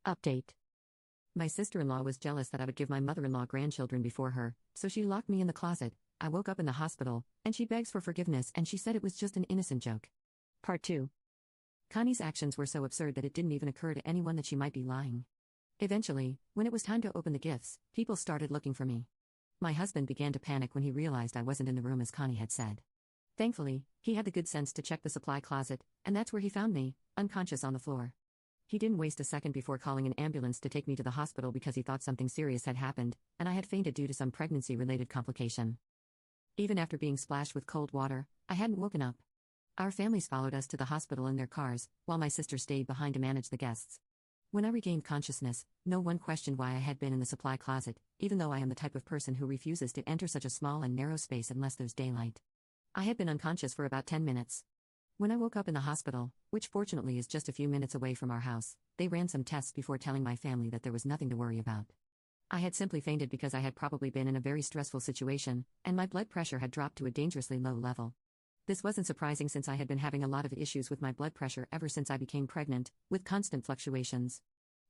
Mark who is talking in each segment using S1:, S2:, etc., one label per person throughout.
S1: Update. My sister-in-law was jealous that I would give my mother-in-law grandchildren before her, so she locked me in the closet. I woke up in the hospital, and she begs for forgiveness and she said it was just an innocent joke. Part 2. Connie's actions were so absurd that it didn't even occur to anyone that she might be lying. Eventually, when it was time to open the gifts, people started looking for me. My husband began to panic when he realized I wasn't in the room as Connie had said. Thankfully, he had the good sense to check the supply closet, and that's where he found me, unconscious on the floor. He didn't waste a second before calling an ambulance to take me to the hospital because he thought something serious had happened, and I had fainted due to some pregnancy-related complication. Even after being splashed with cold water, I hadn't woken up. Our families followed us to the hospital in their cars, while my sister stayed behind to manage the guests. When I regained consciousness, no one questioned why I had been in the supply closet, even though I am the type of person who refuses to enter such a small and narrow space unless there's daylight. I had been unconscious for about 10 minutes. When I woke up in the hospital, which fortunately is just a few minutes away from our house, they ran some tests before telling my family that there was nothing to worry about. I had simply fainted because I had probably been in a very stressful situation, and my blood pressure had dropped to a dangerously low level. This wasn't surprising since I had been having a lot of issues with my blood pressure ever since I became pregnant, with constant fluctuations.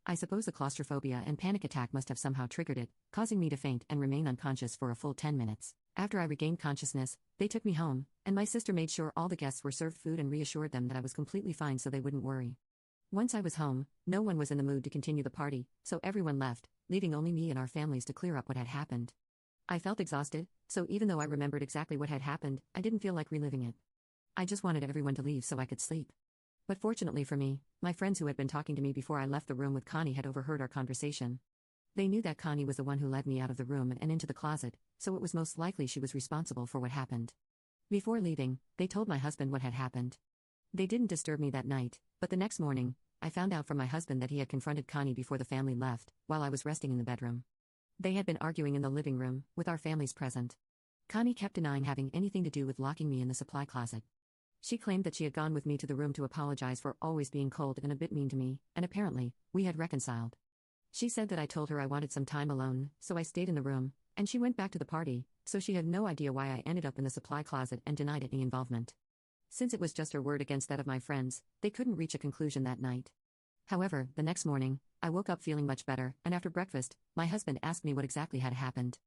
S1: I suppose the claustrophobia and panic attack must have somehow triggered it, causing me to faint and remain unconscious for a full 10 minutes. After I regained consciousness, they took me home, and my sister made sure all the guests were served food and reassured them that I was completely fine so they wouldn't worry. Once I was home, no one was in the mood to continue the party, so everyone left, leaving only me and our families to clear up what had happened. I felt exhausted, so even though I remembered exactly what had happened, I didn't feel like reliving it. I just wanted everyone to leave so I could sleep. But fortunately for me, my friends who had been talking to me before I left the room with Connie had overheard our conversation. They knew that Connie was the one who led me out of the room and into the closet, so it was most likely she was responsible for what happened. Before leaving, they told my husband what had happened. They didn't disturb me that night, but the next morning, I found out from my husband that he had confronted Connie before the family left, while I was resting in the bedroom. They had been arguing in the living room, with our families present. Connie kept denying having anything to do with locking me in the supply closet. She claimed that she had gone with me to the room to apologize for always being cold and a bit mean to me, and apparently, we had reconciled. She said that I told her I wanted some time alone, so I stayed in the room, and she went back to the party, so she had no idea why I ended up in the supply closet and denied any involvement. Since it was just her word against that of my friends, they couldn't reach a conclusion that night. However, the next morning, I woke up feeling much better, and after breakfast, my husband asked me what exactly had happened.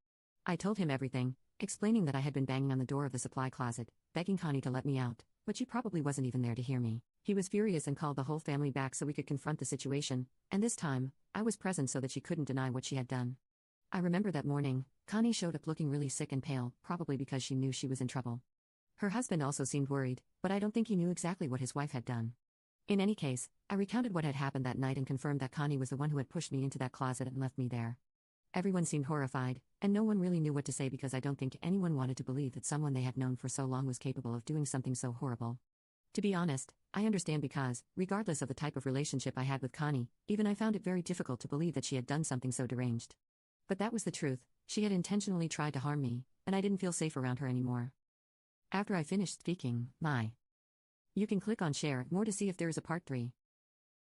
S1: I told him everything, explaining that I had been banging on the door of the supply closet, begging Connie to let me out, but she probably wasn't even there to hear me. He was furious and called the whole family back so we could confront the situation, and this time, I was present so that she couldn't deny what she had done. I remember that morning, Connie showed up looking really sick and pale, probably because she knew she was in trouble. Her husband also seemed worried, but I don't think he knew exactly what his wife had done. In any case, I recounted what had happened that night and confirmed that Connie was the one who had pushed me into that closet and left me there. Everyone seemed horrified, and no one really knew what to say because I don't think anyone wanted to believe that someone they had known for so long was capable of doing something so horrible. To be honest, I understand because, regardless of the type of relationship I had with Connie, even I found it very difficult to believe that she had done something so deranged. But that was the truth, she had intentionally tried to harm me, and I didn't feel safe around her anymore. After I finished speaking, you can click on share more to see if there is a part 3.